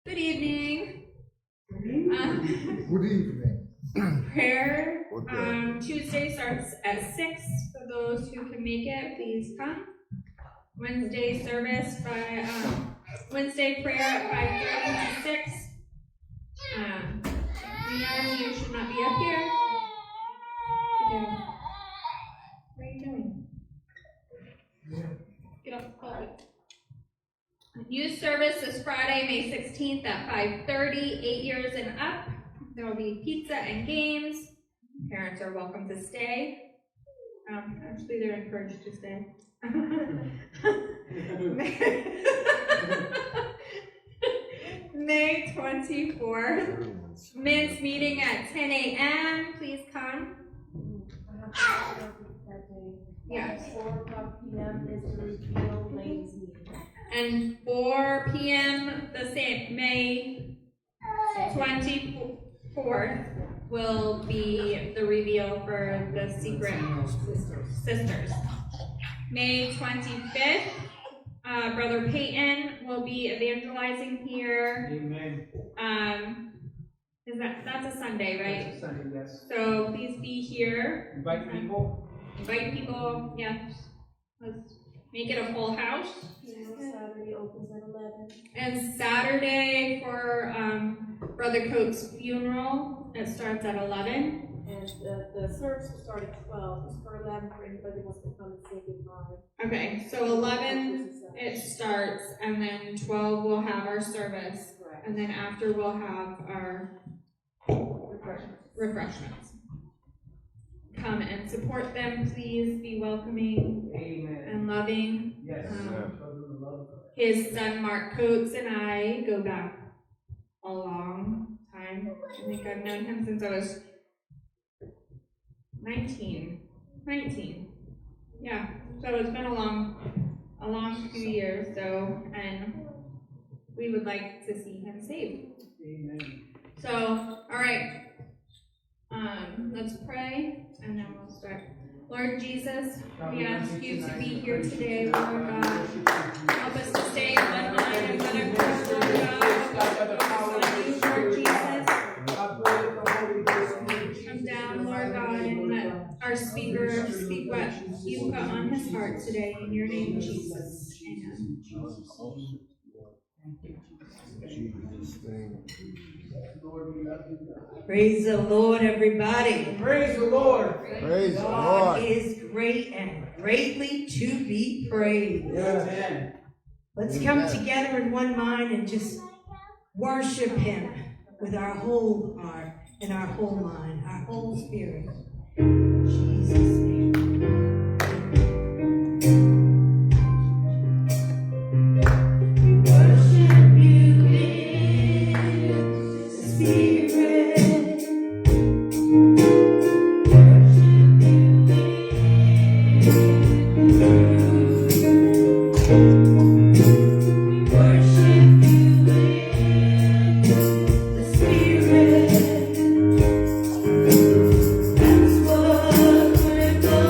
Good evening. Good evening. Prayer Tuesday starts at 6. For those who can make it, please come. Wednesday service by Wednesday prayer at 5:30 to 6. Leon, you should not be up here. Get down. What are you doing? Get up. Hold it. Youth service is Friday, May 16th at 5:30, 8 years and up. There will be pizza and games. Parents are welcome to stay. Actually, they're encouraged to stay. May 24th, men's meeting at 10 a.m. Please come. Yes. 4 p.m. is the reveal ladies meeting. And 4 p.m. the same, May 24th will be the reveal for the secret sisters. May 25th, Brother Peyton will be evangelizing here. Amen. That's a Sunday, right? That's a Sunday, yes. So please be here. Invite people. Invite people, yes. Let's make it a full house. Saturday opens at 11. And Saturday for Brother Coates' funeral, it starts at 11. And the service will start at 12. It's for 11 for anybody who wants to come and say goodbye. Okay, so 11 it starts, and then 12 we'll have our service, Correct. and then after we'll have our refreshments. Come and support them, please. Be welcoming Amen. and loving. Yes. His son Mark Coates and I go back a long time. I think I've known him since I was 19. Yeah, so it's been a long few years. So, and we would like to see him saved. Amen. So, all right. Let's pray, and then we'll start. Lord Jesus, we ask you to be here today, Lord God. Help us to stay in one mind and one accord, Lord God. Lord Jesus, come down, Lord God, and let our speaker speak what you put on his heart today. In your name, Jesus. Amen. Praise the Lord, everybody. Praise the Lord. Praise the God Lord. is great and greatly to be praised. Amen. Let's come together in one mind and just worship Him with our whole heart and our whole mind, our whole spirit. In Jesus' name. Worship you in the Spirit. Worship you in truth. Worship you in the Spirit. That's what we're going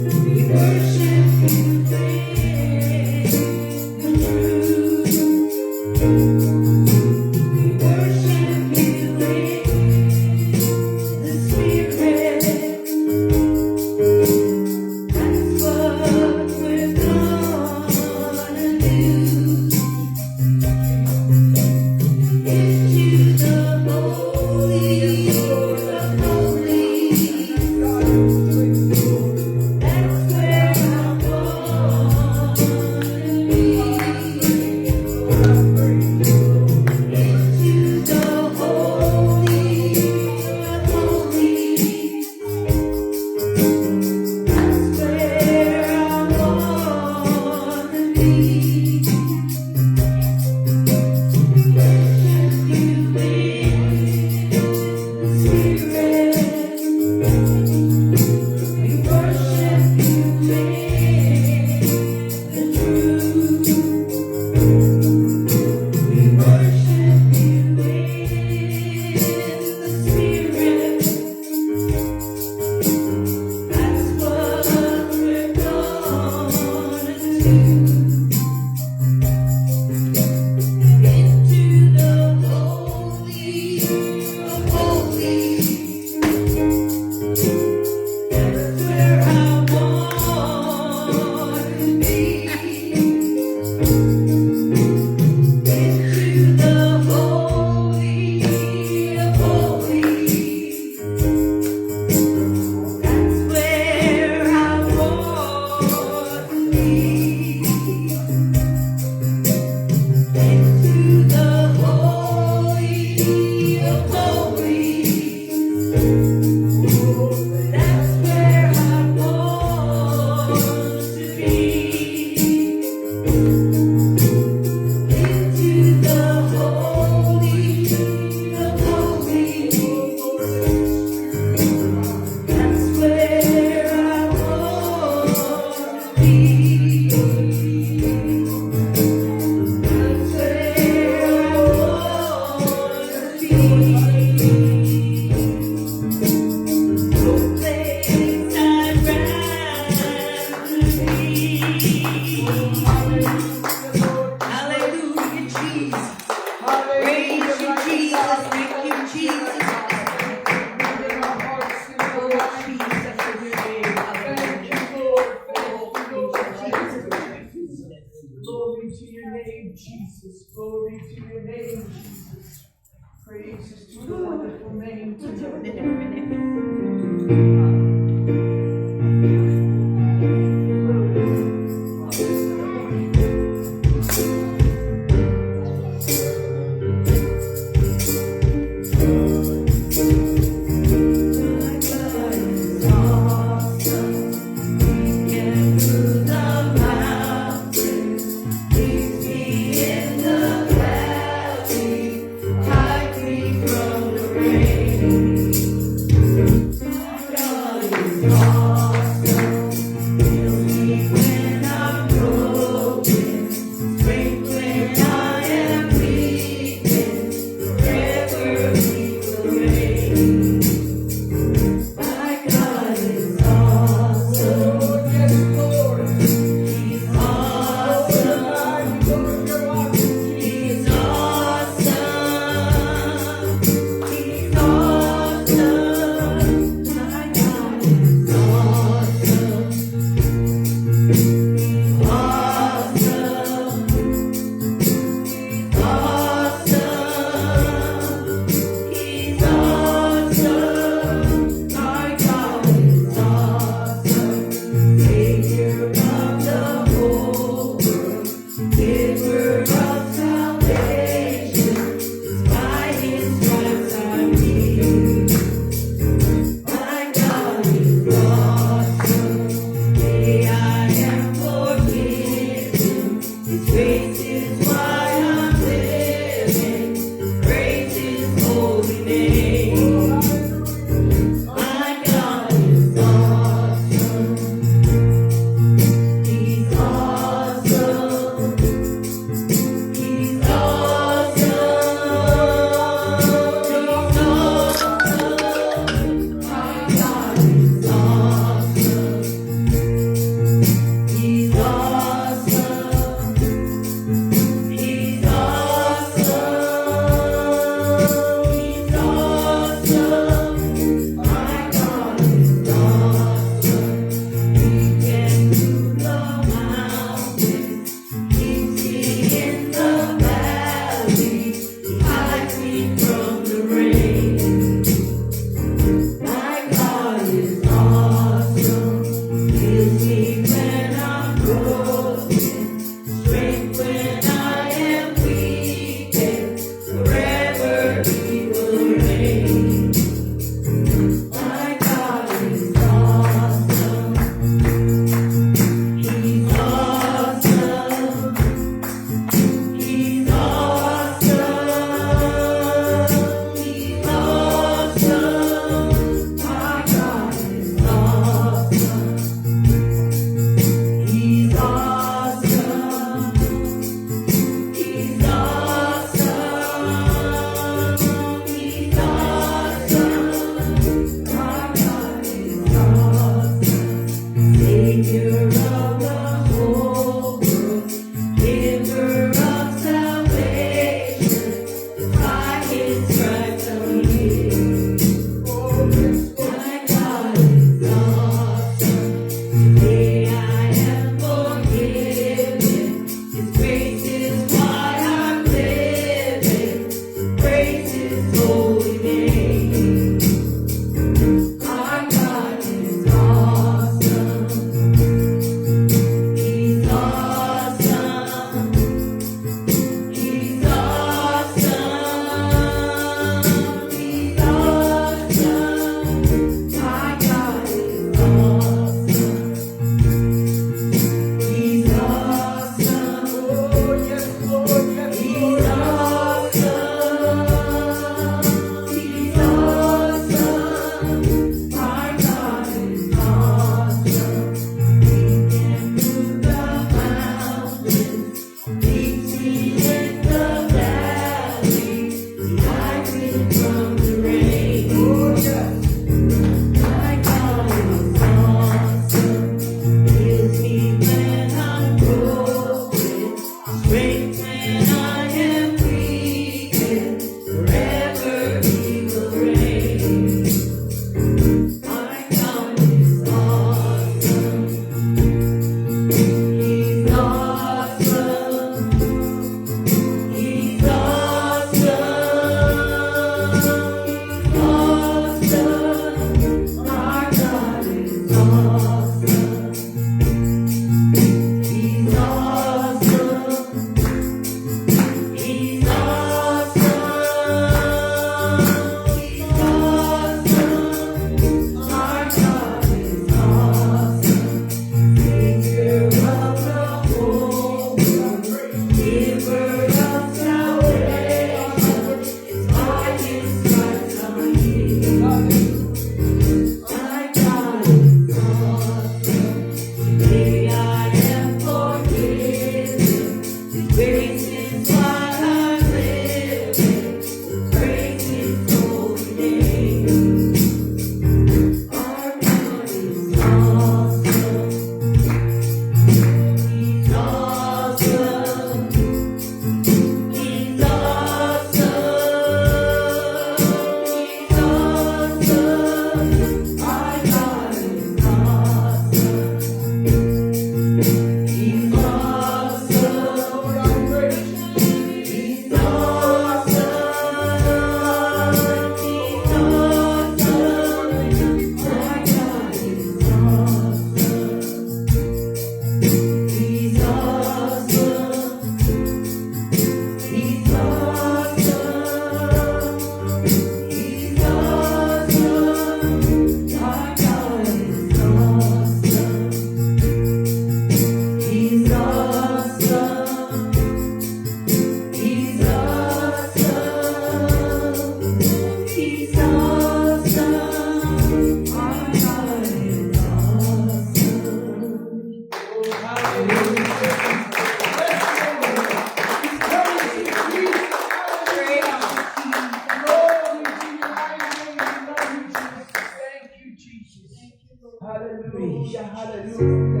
hallelujah, hallelujah.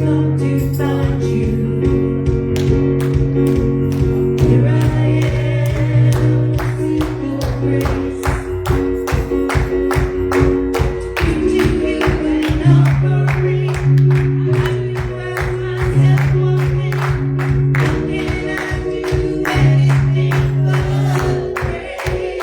Come to find you. Here I am, seek your grace. Give to you an offering. I do ask myself one thing. How can I do anything but praise?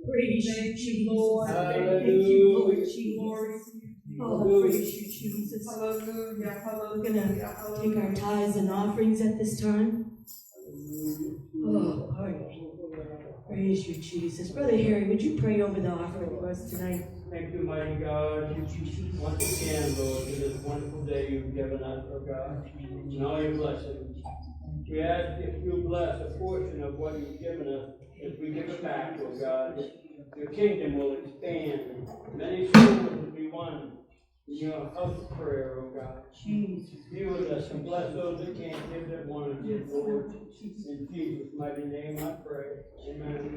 Praise you, Jesus. Thank you, Lord Jesus. Oh, praise you, Jesus. Hallelujah, We're going to take our tithes and offerings at this time. Oh, Lord. Praise you, Jesus. Brother Harry, would you pray over the offering for us tonight? Thank you, mighty God, once again, Lord, for this wonderful day you've given us, oh God, and all your blessings. We ask if you bless a portion of what you've given us, as we give it back, oh God, your kingdom will expand. Many souls will be won. in your house of prayer, oh God. Be with us and bless those that can't give that wanted to, Lord. In Jesus' mighty name I pray. Amen.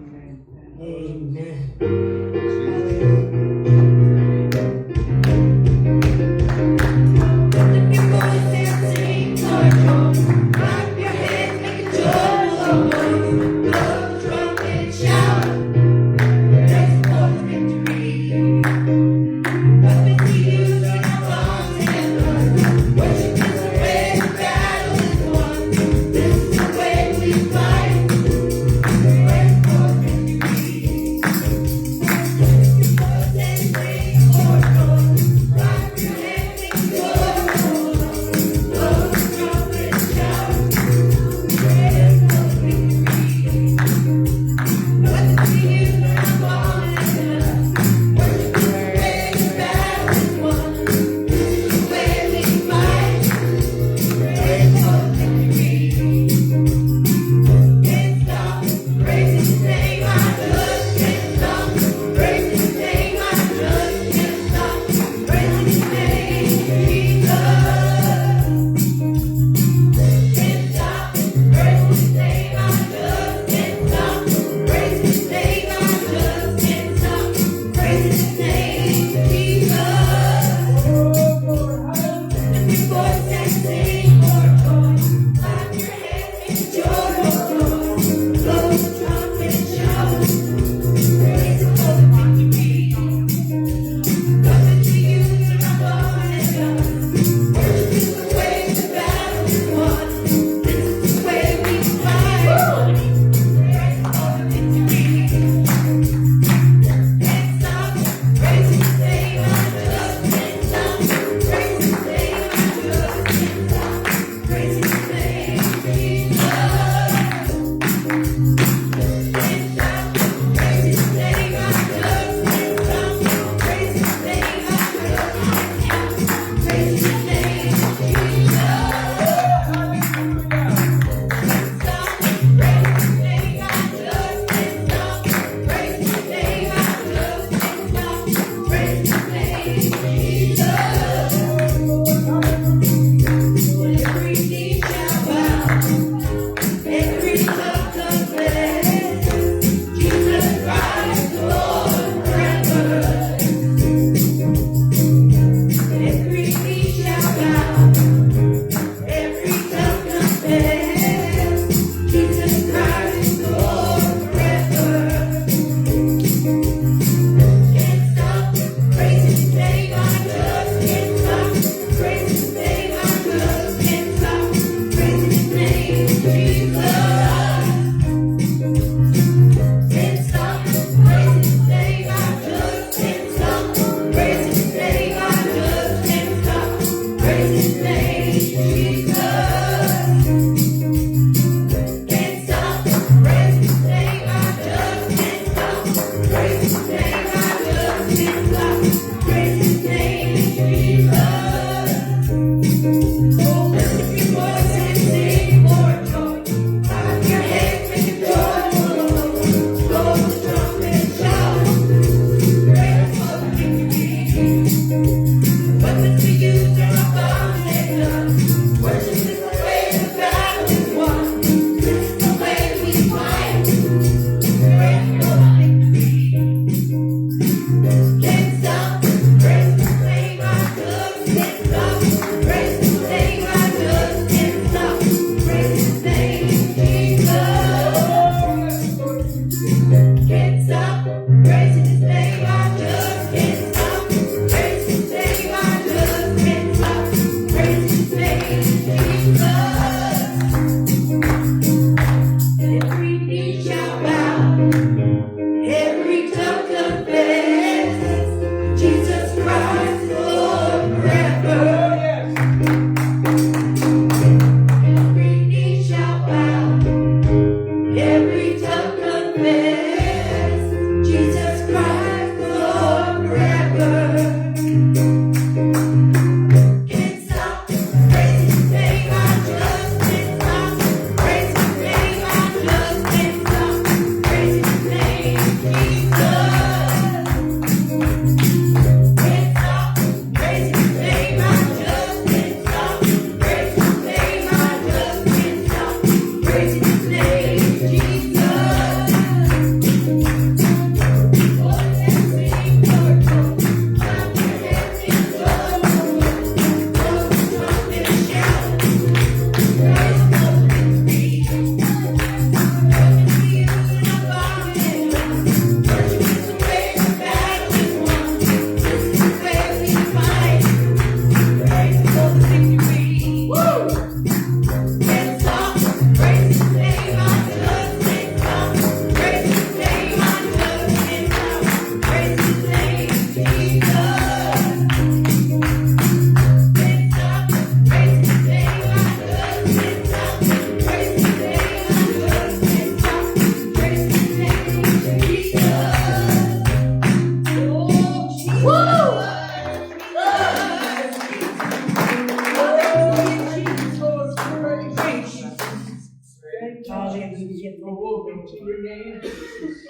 get Glory to your name, Jesus.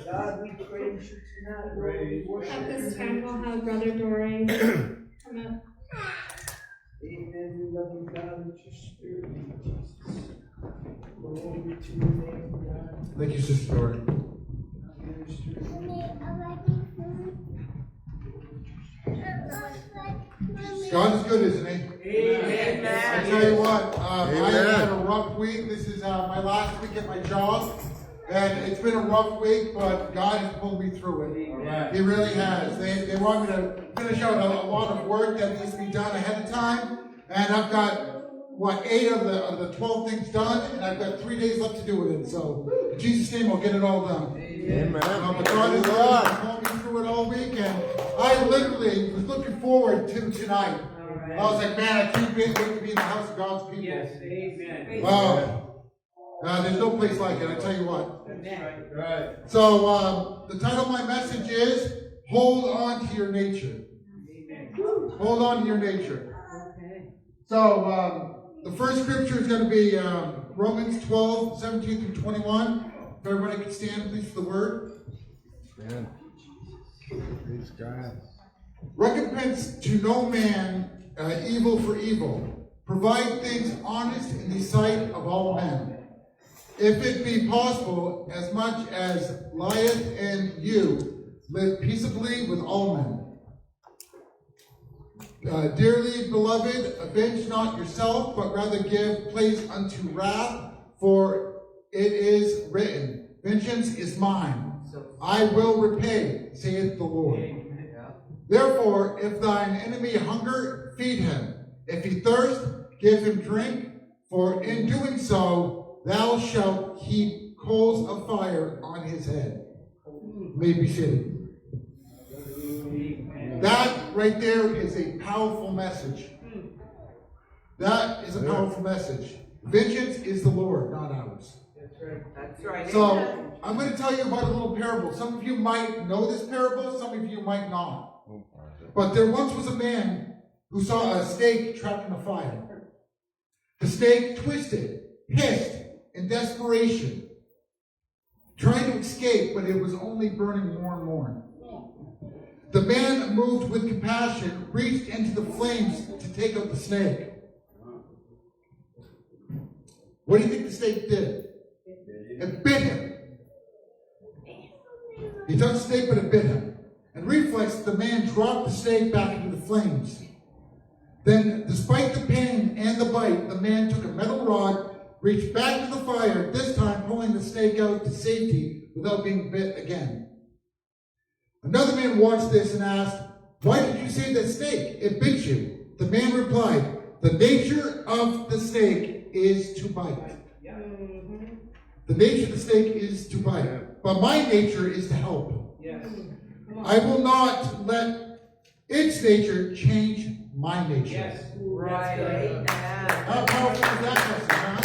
God, we praise you tonight, Lord. We worship At you. this time, we'll have Brother Doray come up. Amen. We love you, God, with your spirit, Jesus. Glory to your name, God. Thank you, Sister Dory. God is good, isn't he? Amen. I tell you what, I have had a rough week. This is my last week at my job. And it's been a rough week, but God has pulled me through it. Amen. He really has. They want me to finish out a lot of work that needs to be done ahead of time. And I've got, 8 of the 12 things done, and I've got 3 days left to do it in. So, in Jesus' name, I'll get it all done. Amen. But God is good. He pulled me through it all week, and I literally was looking forward to tonight. I was like, man, I can't wait to be in the house of God's people. Yes, amen. Wow. There's no place like it, I tell you what. That's right. So, the title of my message is, Hold On to Your Nature. Amen. Hold on to your nature. Okay. So, the first scripture is going to be Romans 12, 17 through 21. If everybody could stand, please, for the word. Amen. Praise God. Recompense to no man evil for evil. Provide things honest in the sight of all men. If it be possible, as much as lieth in you, live peaceably with all men. Dearly beloved, avenge not yourself, but rather give place unto wrath, for it is written, Vengeance is mine, I will repay, saith the Lord. Therefore, if thine enemy hunger, feed him. If he thirst, give him drink, for in doing so, thou shalt heap coals of fire on his head. May be seated. That right there is a powerful message. That is a powerful message. Vengeance is the Lord, not ours. That's right. So, I'm going to tell you about a little parable. Some of you might know this parable, some of you might not. But there once was a man who saw a snake trapped in a fire. The snake twisted, hissed in desperation, trying to escape, but it was only burning more and more. The man, moved with compassion, reached into the flames to take out the snake. What do you think the snake did? It bit him. He touched the snake, but it bit him. And reflex, the man dropped the snake back into the flames. Then, despite the pain and the bite, the man took a metal rod, reached back to the fire, this time pulling the snake out to safety without being bit again. Another man watched this and asked, Why did you save that snake? It bit you. The man replied, The nature of the snake is to bite. The nature of the snake is to bite. But my nature is to help. Yes. I will not let its nature change my nature. Yes. Right. How powerful is that message, huh?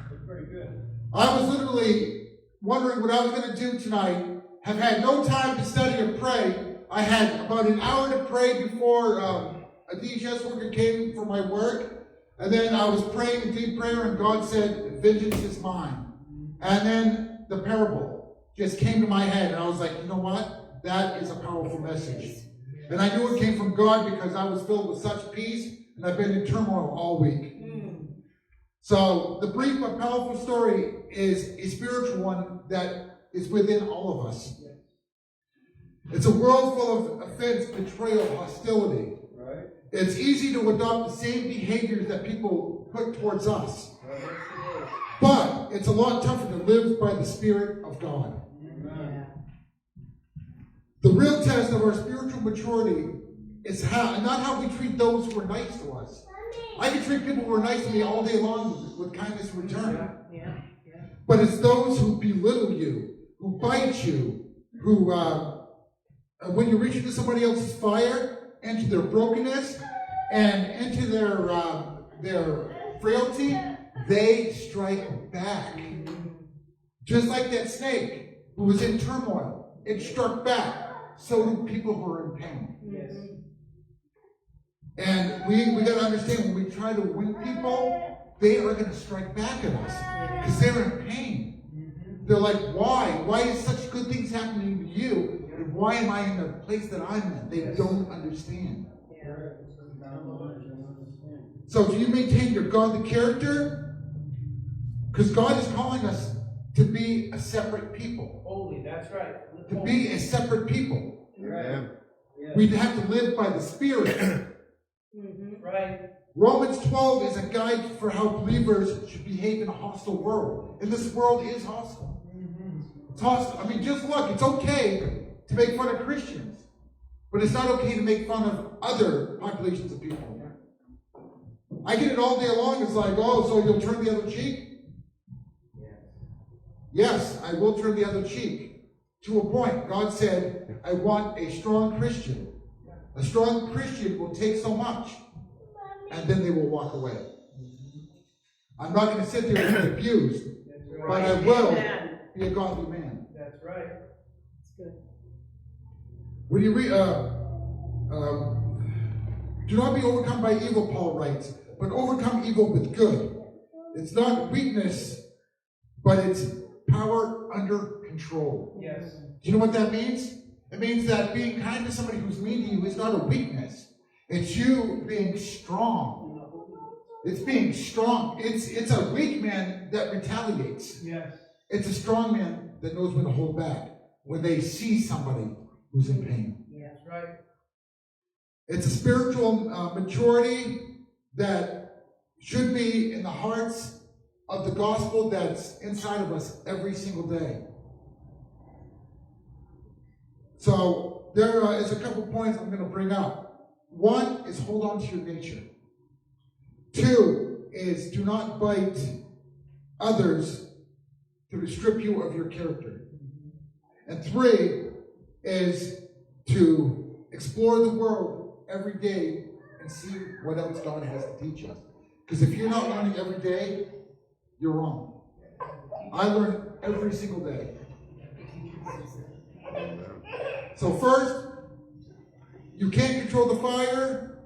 That's pretty good. I was literally wondering what I was going to do tonight. Have had no time to study or pray. I had about an hour to pray before a DHS worker came for my work. And then I was praying a deep prayer, and God said, Vengeance is mine. And then the parable just came to my head, and I was like, you know what? That is a powerful message. And I knew it came from God because I was filled with such peace, and I've been in turmoil all week. So the brief but powerful story is a spiritual one that is within all of us. It's a world full of offense, betrayal, hostility. Right. It's easy to adopt the same behaviors that people put towards us. But it's a lot tougher to live by the Spirit of God. Amen. The real test of our spiritual maturity is not how we treat those who are nice to us. I can treat people who are nice to me all day long with kindness in return. But it's those who belittle you, who bite you, who, when you reach into somebody else's fire, into their brokenness, and into their frailty, they strike back. Just like that snake who was in turmoil, it struck back. So do people who are in pain. Yes. And we got to understand, when we try to win people, they are going to strike back at us because they're in pain. They're like, why? Why is such good things happening to you? And why am I in the place that I'm in? They don't understand. So do you maintain your godly character? Because God is calling us to be a separate people. Holy, that's right. To be a separate people. Amen. We have to live by the Spirit. Right. Romans 12 is a guide for how believers should behave in a hostile world. And this world is hostile. It's hostile. I mean, just look, it's okay to make fun of Christians. But it's not okay to make fun of other populations of people. I get it all day long. It's like, oh, so you'll turn the other cheek? Yes, I will turn the other cheek. To a point. God said, I want a strong Christian. A strong Christian will take so much, and then they will walk away. I'm not going to sit there and be abused, but I will be a godly man. That's right. That's good. When you read, do not be overcome by evil, Paul writes, but overcome evil with good. It's not weakness, but it's power under control. Yes. Do you know what that means? It means that being kind to somebody who's mean to you is not a weakness. It's you being strong. It's being strong. It's a weak man that retaliates. Yes. It's a strong man that knows when to hold back when they see somebody who's in pain. That's right. It's a spiritual maturity that should be in the hearts of the gospel that's inside of us every single day. So there is a couple points I'm going to bring up. One is hold on to your nature. Two is do not bite others to strip you of your character. And three is to explore the world every day and see what else God has to teach us. Because if you're not learning every day, you're wrong. I learn every single day. So first, you can't control the fire,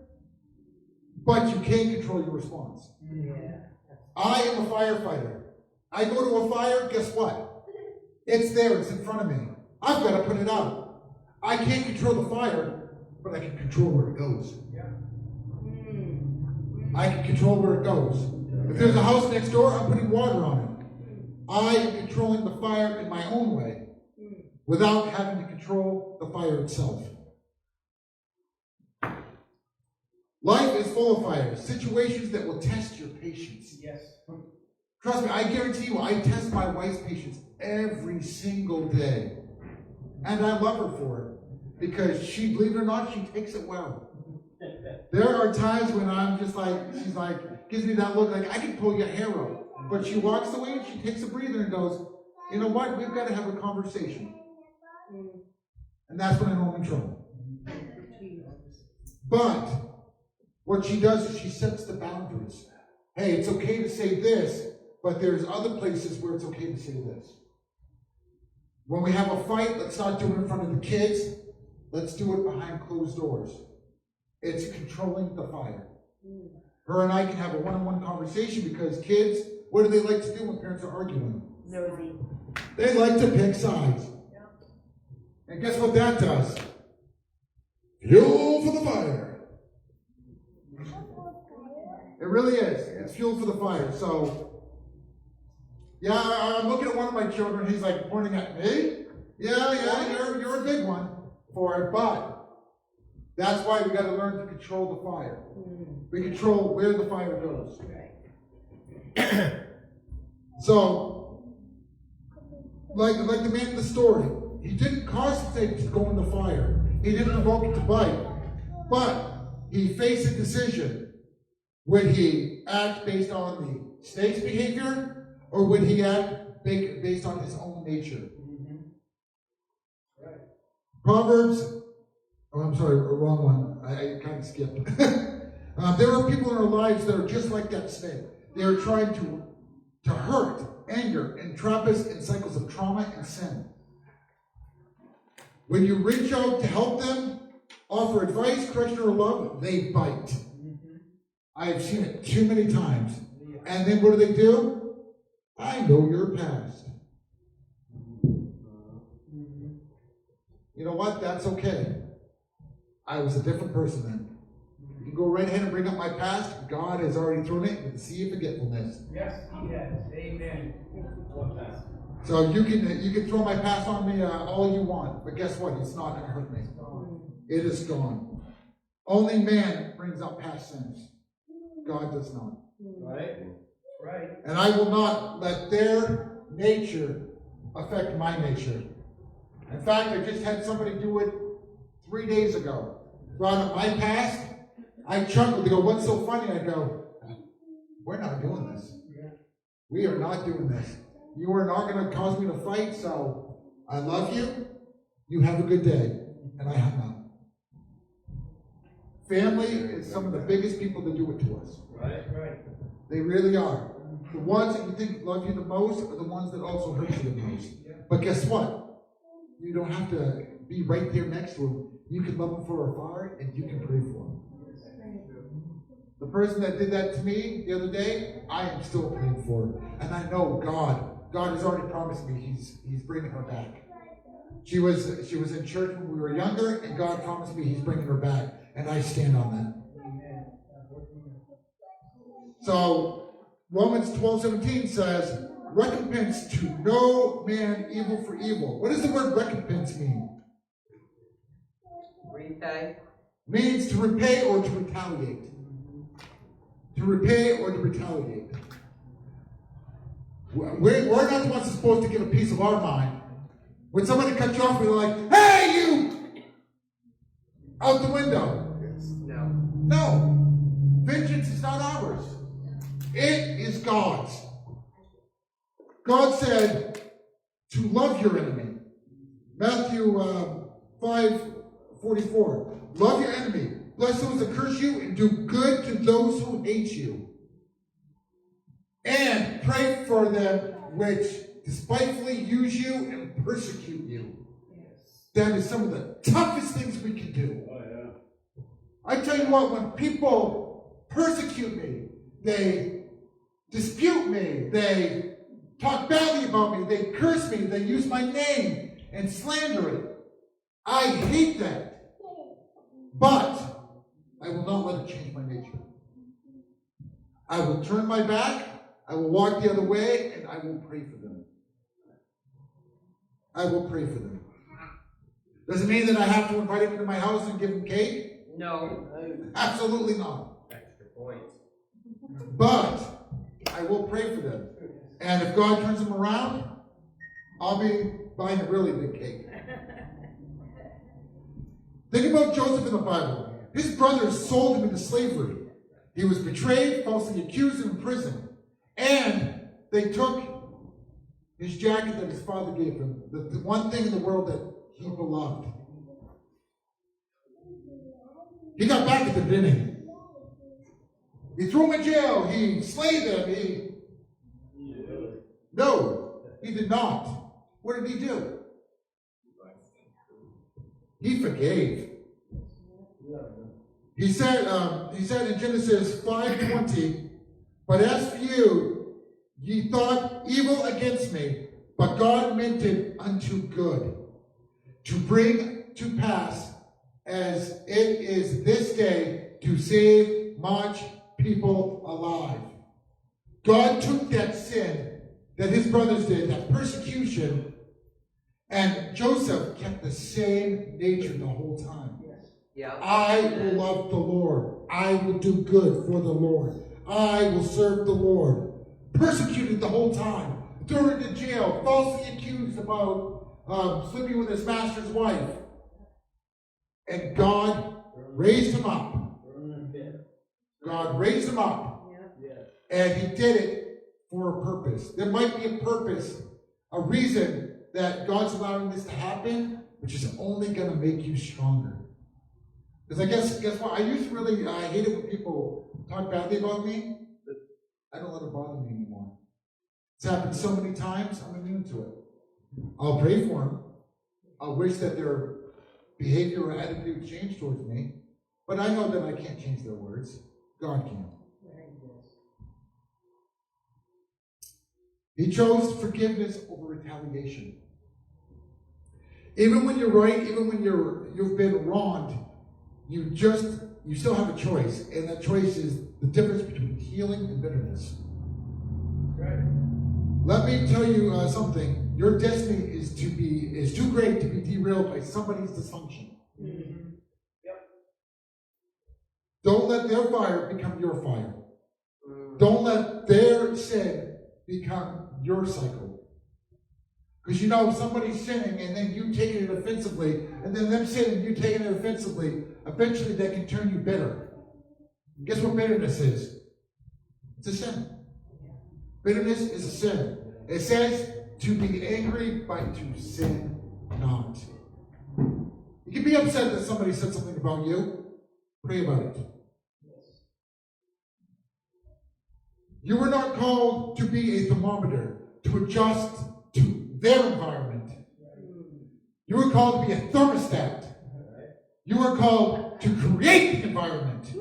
but you can control your response. I am a firefighter. I go to a fire, guess what? It's there, it's in front of me. I've got to put it out. I can't control the fire, but I can control where it goes. I can control where it goes. If there's a house next door, I'm putting water on it. I am controlling the fire in my own way without having to control the fire itself. Life is full of fires, situations that will test your patience. Yes. Trust me, I guarantee you, I test my wife's patience every single day. And I love her for it. Because she, believe it or not, she takes it well. There are times when I'm just like, she's like, gives me that look like, I can pull your hair out. But she walks away and she takes a breather and goes, you know what, we've got to have a conversation. And that's when I know I'm in trouble. But what she does is she sets the boundaries. Hey, it's okay to say this, but there's other places where it's okay to say this. When we have a fight, let's not do it in front of the kids. Let's do it behind closed doors. It's controlling the fire. Her and I can have a one-on-one conversation because kids, what do they like to do when parents are arguing? Nosy. They like to pick sides. And guess what that does? Fuel for the fire. It really is. It's fuel for the fire. So, yeah, I'm looking at one of my children. He's like pointing at me. Yeah, you're a big one for it. But that's why we got to learn to control the fire. We control where the fire goes. So, like the man in the story, he didn't cause the snake to go in the fire. He didn't provoke it to bite. But he faced a decision. Would he act based on the snake's behavior, or would he act based on his own nature? Right. Proverbs, I'm sorry, wrong one. I kind of skipped. There are people in our lives that are just like that snake. They are trying to hurt, anger, and trap us in cycles of trauma and sin. When you reach out to help them, offer advice, correction, or love, they bite. I have seen it too many times. And then what do? I know your past. You know what? That's okay. I was a different person then. You can go right ahead and bring up my past. God has already thrown it into the sea of forgetfulness. Yes, he has. Amen. What past? So you can throw my past on me all you want, but guess what? It's not going to hurt me. It is gone. Only man brings up past sins. God does not. Right? Right. And I will not let their nature affect my nature. In fact, I just had somebody do it 3 days ago. Brought up my past. I chuckled. They go, "What's so funny?" I go, "We're not doing this. We are not doing this. You are not going to cause me to fight, so I love you. You have a good day." And I hung up. Family is some of the biggest people that do it to us. Right? Right. They really are. The ones that you think love you the most are the ones that also hurt you the most. But guess what? You don't have to be right there next to them. You can love them from afar and you can pray for them. The person that did that to me the other day, I am still praying for her. And I know God has already promised me He's bringing her back. She was in church when we were younger, and God promised me He's bringing her back. And I stand on that. So Romans 12:17 says, "Recompense to no man evil for evil." What does the word recompense mean? Repay. Means to repay or to retaliate. To repay or to retaliate. We're not the ones supposed to get a piece of our mind. When somebody cuts you off, we're like, "Hey, you!" Out the window. No. No. Vengeance is not ours. It is God's. God said to love your enemy. Matthew 5:44. Love your enemy. Bless those that curse you and do good to those who hate you. And pray for them which despitefully use you and persecute you. That is some of the toughest things we can do. Oh, yeah. I tell you what, when people persecute me, they dispute me, they talk badly about me, they curse me, they use my name and slander it. I hate that. But I will not let it change my nature. I will turn my back, I will walk the other way, and I will pray for them. I will pray for them. Does it mean that I have to invite them into my house and give them cake? No. Absolutely not. Extra points. But I will pray for them. And if God turns them around, I'll be buying a really big cake. Think about Joseph in the Bible. His brothers sold him into slavery. He was betrayed, falsely accused, and imprisoned. And they took his jacket that his father gave him, the one thing in the world that he beloved. He got back at the beginning. He threw him in jail. He slayed them. No, he did not. What did he do? He forgave. He said in Genesis 5:20, "But as for you, ye thought evil against me, but God meant it unto good, to bring to pass as it is this day, to save much people alive." God took that sin that his brothers did, that persecution, and Joseph kept the same nature the whole time. Yeah. I will love the Lord. I will do good for the Lord. I will serve the Lord. Persecuted the whole time. Threw into jail. Falsely accused about sleeping with his master's wife. And God raised him up. God raised him up. And he did it for a purpose. There might be a purpose, a reason that God's allowing this to happen, which is only going to make you stronger. Because guess what? I used to really hate it when people talk badly about me, but I don't let it bother me anymore. It's happened so many times, I'm immune to it. I'll pray for them. I'll wish that their behavior or attitude changed towards me, but I know that I can't change their words. God can. He chose forgiveness over retaliation. Even when you're right, even when you've been wronged, you still have a choice, and that choice is the difference between healing and bitterness. Right. Let me tell you something. Your destiny is too great to be derailed by somebody's dysfunction. Mm-hmm. Yep. Don't let their fire become your fire. Don't let their sin become your cycle. Because you know, somebody's sinning and then you taking it offensively, and then them sinning, you taking it offensively, eventually that can turn you bitter. Guess what bitterness is? It's a sin. Bitterness is a sin. It says to be angry, but to sin not. You can be upset that somebody said something about you. Pray about it. You were not called to be a thermometer, to adjust to their environment. You were called to be a thermostat. You were called to create the environment.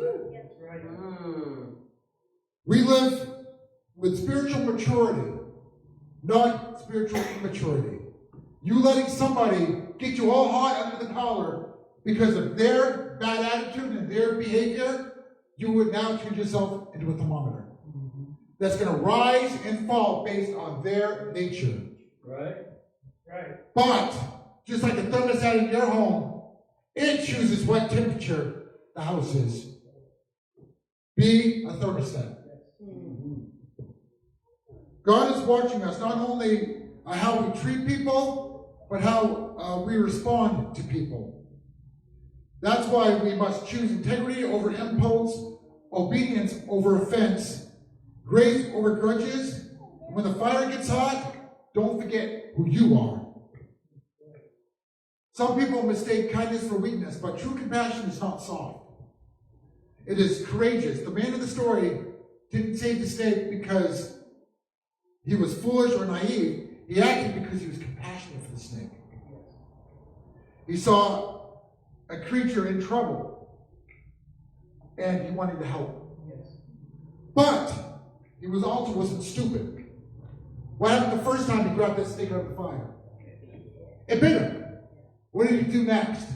We live with spiritual maturity, not spiritual immaturity. You letting somebody get you all hot under the collar because of their bad attitude and their behavior, you would now turn yourself into a thermometer. That's going to rise and fall based on their nature. Right? Right. But, just like a thermostat in your home, it chooses what temperature the house is. Be a thermostat. God is watching us, not only how we treat people, but how we respond to people. That's why we must choose integrity over impulse, obedience over offense, grace over grudges. When the fire gets hot, don't forget who you are. Some people mistake kindness for weakness, but true compassion is not soft. It is courageous. The man of the story didn't save the snake because he was foolish or naive. He acted because he was compassionate for the snake. He saw a creature in trouble, and he wanted to help. But he also wasn't stupid. What happened the first time he grabbed that snake out of the fire? It bit him. What did he do next?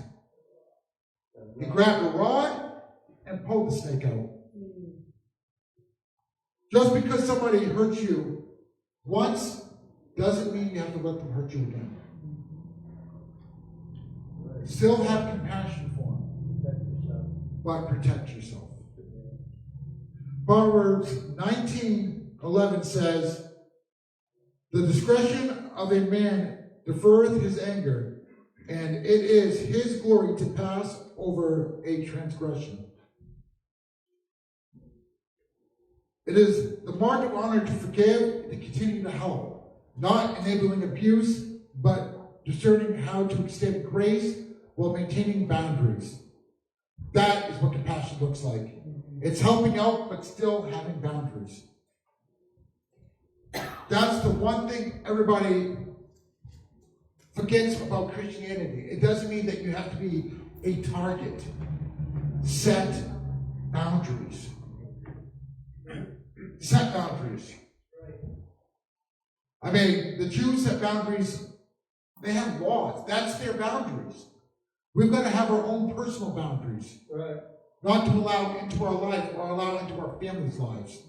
He grabbed a rod and pulled the snake out. Just because somebody hurt you once doesn't mean you have to let them hurt you again. Still have compassion for them, but protect yourself. Proverbs 19:11 says, "The discretion of a man deferreth his anger, and it is his glory to pass over a transgression." It is the mark of honor to forgive and to continue to help, not enabling abuse, but discerning how to extend grace while maintaining boundaries. That is what compassion looks like. It's helping out, but still having boundaries. That's the one thing everybody forgets about Christianity. It doesn't mean that you have to be a target. Set boundaries. Set boundaries. I mean, the Jews set boundaries. They have laws. That's their boundaries. We've got to have our own personal boundaries. Right. Not to allow into our life or allow into our families' lives.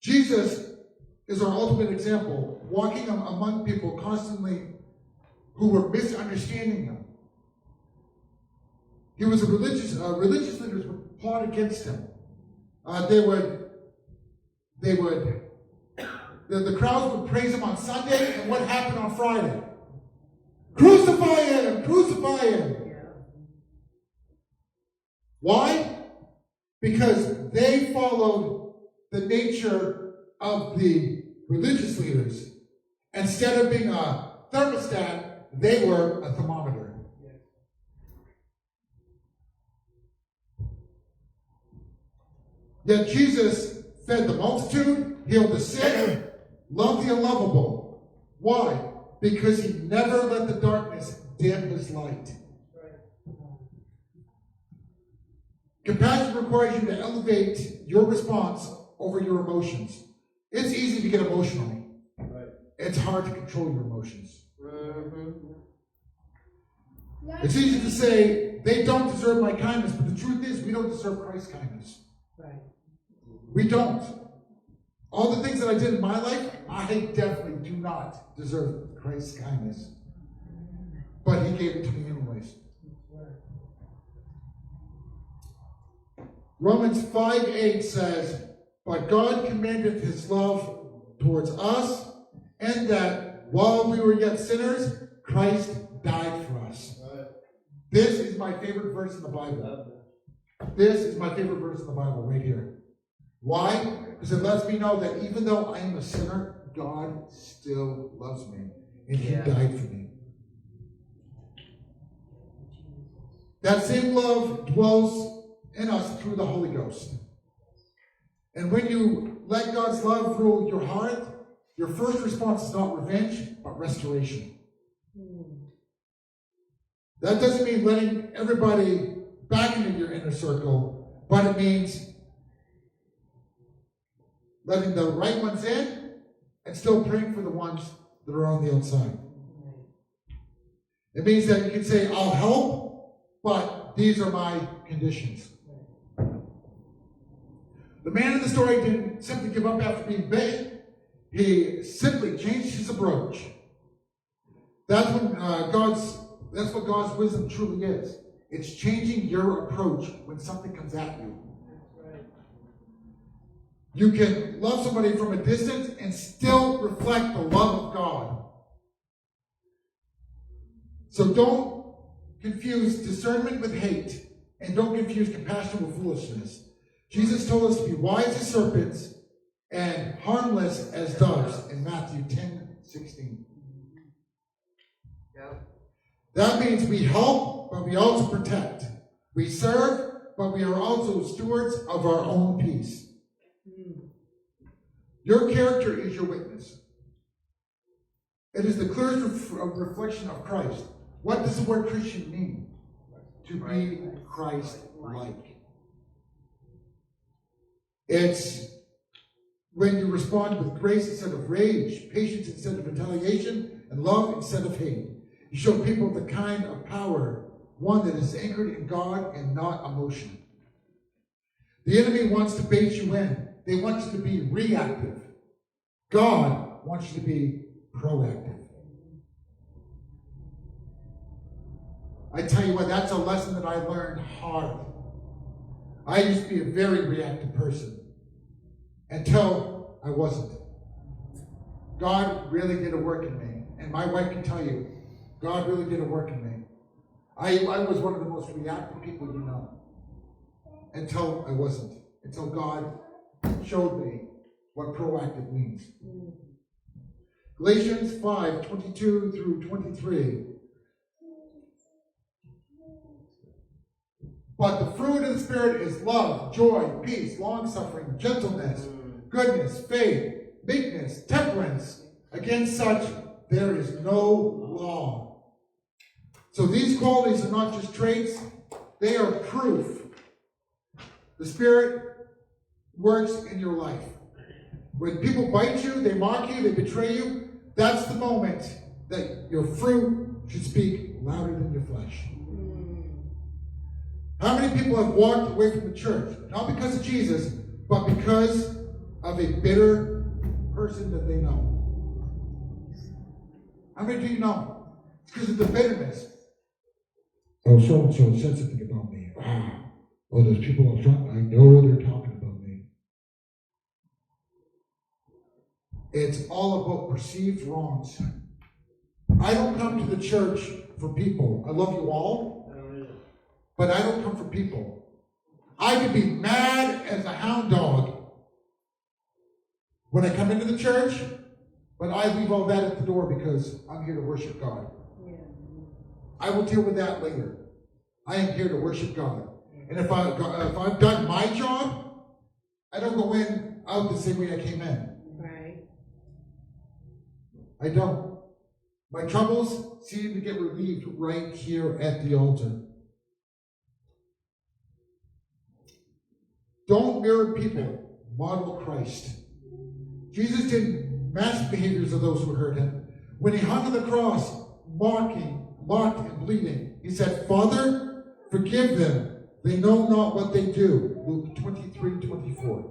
Jesus is our ultimate example, walking among people constantly who were misunderstanding him. He was religious leaders would plot against him. The crowds would praise him on Sunday, and what happened on Friday? Crucify him! Crucify him! Why? Because they followed the nature of the religious leaders. Instead of being a thermostat, they were a thermometer. Yet Jesus fed the multitude, healed the sick, loved the unlovable. Why? Because he never let the darkness dim his light. Compassion requires you to elevate your response over your emotions. It's easy to get emotional. Right. It's hard to control your emotions. Mm-hmm. It's easy to say, they don't deserve my kindness, but the truth is, we don't deserve Christ's kindness. Right. We don't. All the things that I did in my life, I definitely do not deserve Christ's kindness. But he gave it to me anyways. Romans 5:8 says, but God commendeth his love towards us, and that while we were yet sinners, Christ died for us. This is my favorite verse in the Bible. This is my favorite verse in the Bible right here. Why? Because it lets me know that even though I am a sinner, God still loves me. And he died for me. That same love dwells in us through the Holy Ghost. And when you let God's love rule your heart, your first response is not revenge, but restoration. That doesn't mean letting everybody back into your inner circle, but it means letting the right ones in and still praying for the ones that are on the outside. It means that you can say, I'll help, but these are my conditions. The man in the story didn't simply give up after being bitten. He simply changed his approach. That's what God's wisdom truly is. It's changing your approach when something comes at you. You can love somebody from a distance and still reflect the love of God. So don't confuse discernment with hate, and don't confuse compassion with foolishness. Jesus told us to be wise as serpents and harmless as doves in Matthew 10:16. Yep. That means we help, but we also protect. We serve, but we are also stewards of our own peace. Your character is your witness. It is the clearest reflection of Christ. What does the word Christian mean? To be Christ-like. It's when you respond with grace instead of rage, patience instead of retaliation, and love instead of hate. You show people the kind of power, one that is anchored in God and not emotion. The enemy wants to bait you in. They want you to be reactive. God wants you to be proactive. I tell you what, that's a lesson that I learned hard. I used to be a very reactive person until I wasn't. God really did a work in me. And my wife can tell you, God really did a work in me. I was one of the most reactive people you know. Until I wasn't. Until God showed me what proactive means. Galatians 5:22 through 23. But the fruit of the Spirit is love, joy, peace, long-suffering, gentleness, goodness, faith, meekness, temperance. Against such there is no law. So these qualities are not just traits, they are proof. The Spirit works in your life. When people bite you, they mock you, they betray you, that's the moment that your fruit should speak louder than your flesh. How many people have walked away from the church? Not because of Jesus, but because of a bitter person that they know. How many do you know? It's because of the bitterness. Oh, so-and-so said something about me. Oh, those people up front, I know they're talking about me. It's all about perceived wrongs. I don't come to the church for people. I love you all. But I don't come for people. I can be mad as a hound dog when I come into the church, but I leave all that at the door because I'm here to worship God. I will deal with that later. I am here to worship God. And if I've done my job, I don't go out the same way I came in. Right. I don't. My troubles seem to get relieved right here at the altar. Don't mirror people, model Christ. Jesus didn't match the behaviors of those who heard him. When he hung on the cross, mocked and bleeding, he said, Father, forgive them. They know not what they do. Luke 23:24.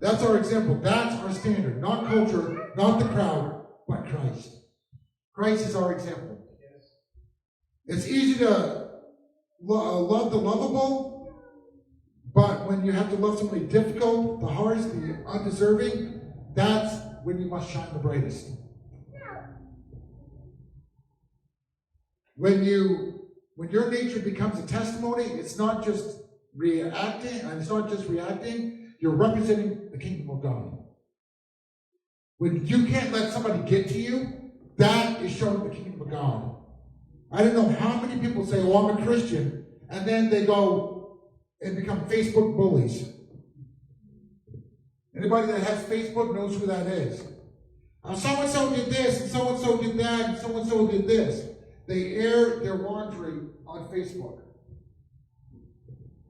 That's our example. That's our standard. Not culture, not the crowd, but Christ. Christ is our example. It's easy to love the lovable, but when you have to love somebody difficult, the harsh, the undeserving, that's when you must shine the brightest. When your nature becomes a testimony, it's not just reacting, you're representing the kingdom of God. When you can't let somebody get to you, that is showing the kingdom of God. I don't know how many people say, oh, I'm a Christian, and then they go and become Facebook bullies. Anybody that has Facebook knows who that is. So-and-so did this, and so-and-so did that, and so-and-so did this. They air their laundry on Facebook.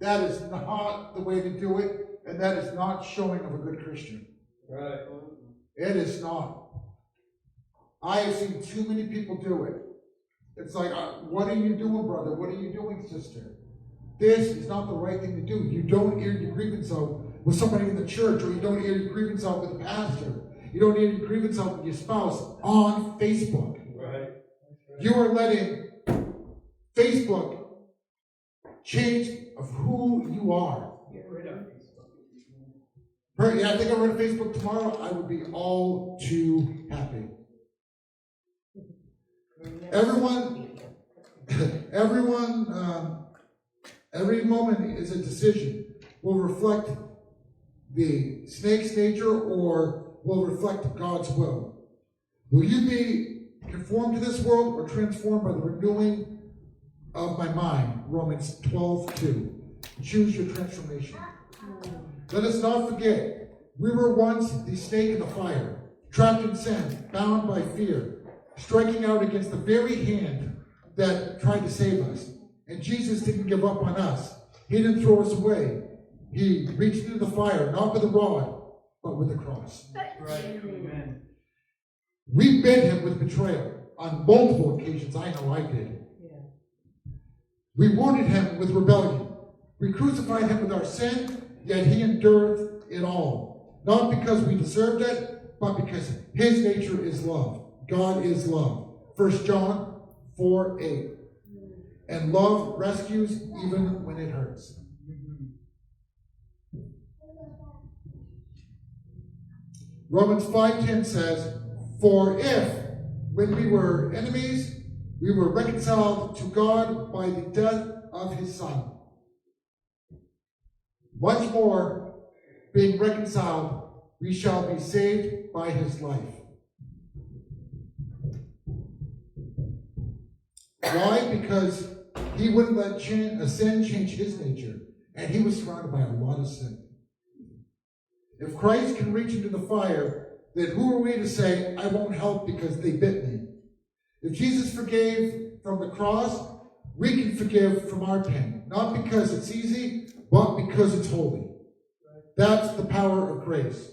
That is not the way to do it, and that is not showing of a good Christian. Right. It is not. I have seen too many people do it. It's like, what are you doing, brother? What are you doing, sister? This is not the right thing to do. You don't air your grievance out with somebody in the church, or you don't air your grievance out with a pastor. You don't air your grievance out with your spouse on Facebook. Right. You are letting Facebook change of who you are. Get rid of Facebook. Yeah, I think I read Facebook tomorrow. I would be all too happy. Every moment is a decision. Will reflect the snake's nature or will reflect God's will. Will you be conformed to this world or transformed by the renewing of my mind? Romans 12:2. Choose your transformation. Let us not forget, we were once the snake in the fire, trapped in sin, bound by fear, striking out against the very hand that tried to save us. And Jesus didn't give up on us. He didn't throw us away. He reached into the fire, not with a rod, but with a cross. Right. Amen. We bit him with betrayal on multiple occasions. I know I did. We wounded him with rebellion. We crucified him with our sin, yet he endured it all. Not because we deserved it, but because his nature is love. God is love. 1 John 4:8. And love rescues even when it hurts. Romans 5:10 says, for if, when we were enemies, we were reconciled to God by the death of his Son, much more, being reconciled, we shall be saved by his life. Why? Because he wouldn't let sin change his nature, and he was surrounded by a lot of sin. If Christ can reach into the fire, then who are we to say, I won't help because they bit me? If Jesus forgave from the cross, we can forgive from our pain. Not because it's easy, but because it's holy. That's the power of grace.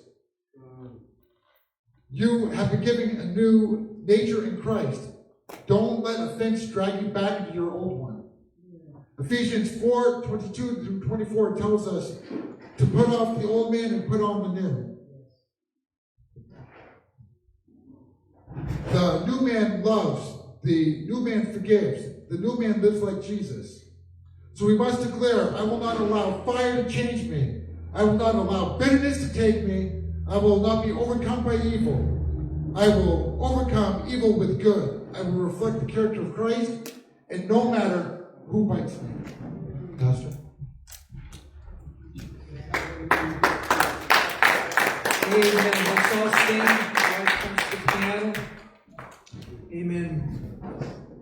You have been given a new nature in Christ. Don't let offense drag you back into your old one. Ephesians 4:22-24 tells us to put off the old man and put on the new. The new man loves, the new man forgives, the new man lives like Jesus. So we must declare, I will not allow fire to change me. I will not allow bitterness to take me. I will not be overcome by evil. I will overcome evil with good. I will reflect the character of Christ, and no matter who bites me. Pastor. Amen. Let's all stand. God comes to the piano. Amen.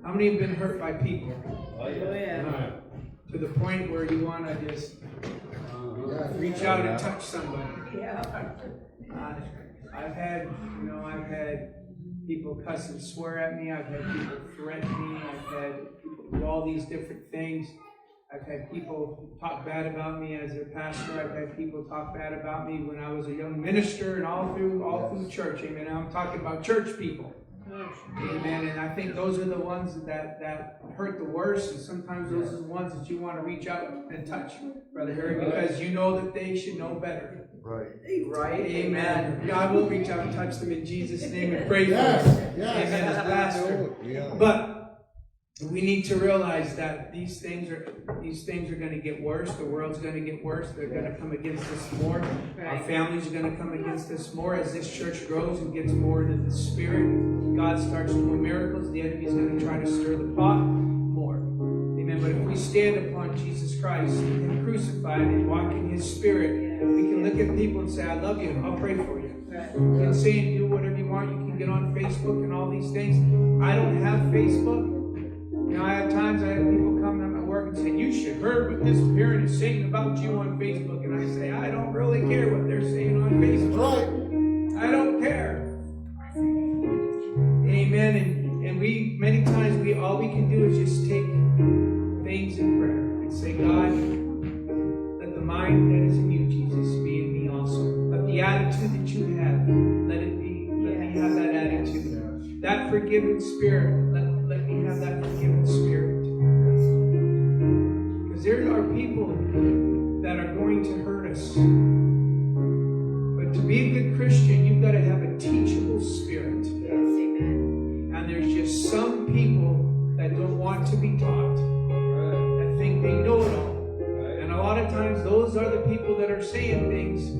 How many have been hurt by people? Oh, yeah. To the point where you want to just reach out and touch somebody. Yeah. I've had people cuss and swear at me. I've had people threaten me. I've had people do all these different things. I've had people talk bad about me as their pastor. I've had people talk bad about me when I was a young minister and all through church. Amen. I'm talking about church people. Amen. And I think those are the ones that hurt the worst. And sometimes those are the ones that you want to reach out and touch, Brother Harry, because you know that they should know better. Right. Right? Amen. God will reach out and touch them in Jesus' name and pray for Yes, them. yes. Amen. As pastor. Yeah. But we need to realize that these things are going to get worse. The world's going to get worse. They're going to come against us more. Our families are going to come against us more as this church grows and gets more into the Spirit. God starts doing miracles. The enemy is going to try to stir the pot more. Amen. But if we stand upon Jesus Christ and crucified and walk in His Spirit, we can look at people and say, "I love you. I'll pray for you." You can say and do whatever you want. You can get on Facebook and all these things. I don't have Facebook. You know, I have people come to my work and say, "You should heard what this parent is saying about you on Facebook." And I say, I don't really care what they're saying on Facebook. I don't care. Amen. And we, many times, all we can do is just take things in prayer and say, "God, let the mind that is in you, Jesus, be in me also. Let the attitude that you have, let me have that attitude. That forgiving spirit, let me have that forgiving spirit." Because there are people that are going to hurt us. But to be a good Christian, you've got to have a teachable spirit. Yes, amen. And there's just some people that don't want to be taught, that think they know it all. And a lot of times those are the people that are saying things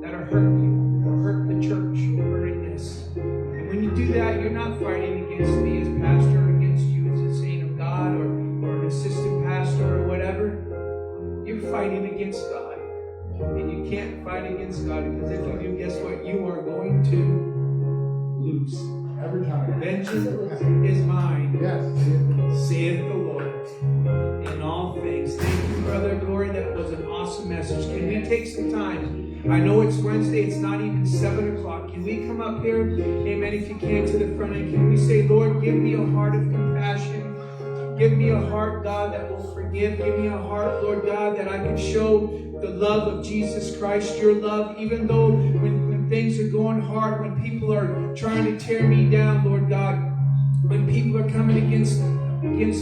that are hurting you, or hurt the church, or hurting this. And when you do that, you're not fighting against me as pastor, or against you as a saint of God, or an assistant pastor, or whatever. You're fighting against God. And you can't fight against God, because if you do, guess what? You are going to lose. Every time. Vengeance is mine, Yes. saith the Lord, in all things. Thank you, Brother Doray. That was an awesome message. Can we take some time? I know it's Wednesday. It's not even 7 o'clock. Can we come up here, amen, if you can, to the front end? Can we say, "Lord, give me a heart of compassion. Give me a heart, God, that will forgive. Give me a heart, Lord God, that I can show the love of Jesus Christ, your love, even though when things are going hard, when people are trying to tear me down, Lord God, when people are coming against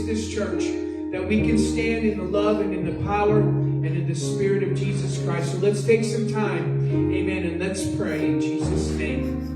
this church, that we can stand in the love and in the power and in the Spirit of Jesus Christ." So let's take some time, amen, and let's pray in Jesus' name.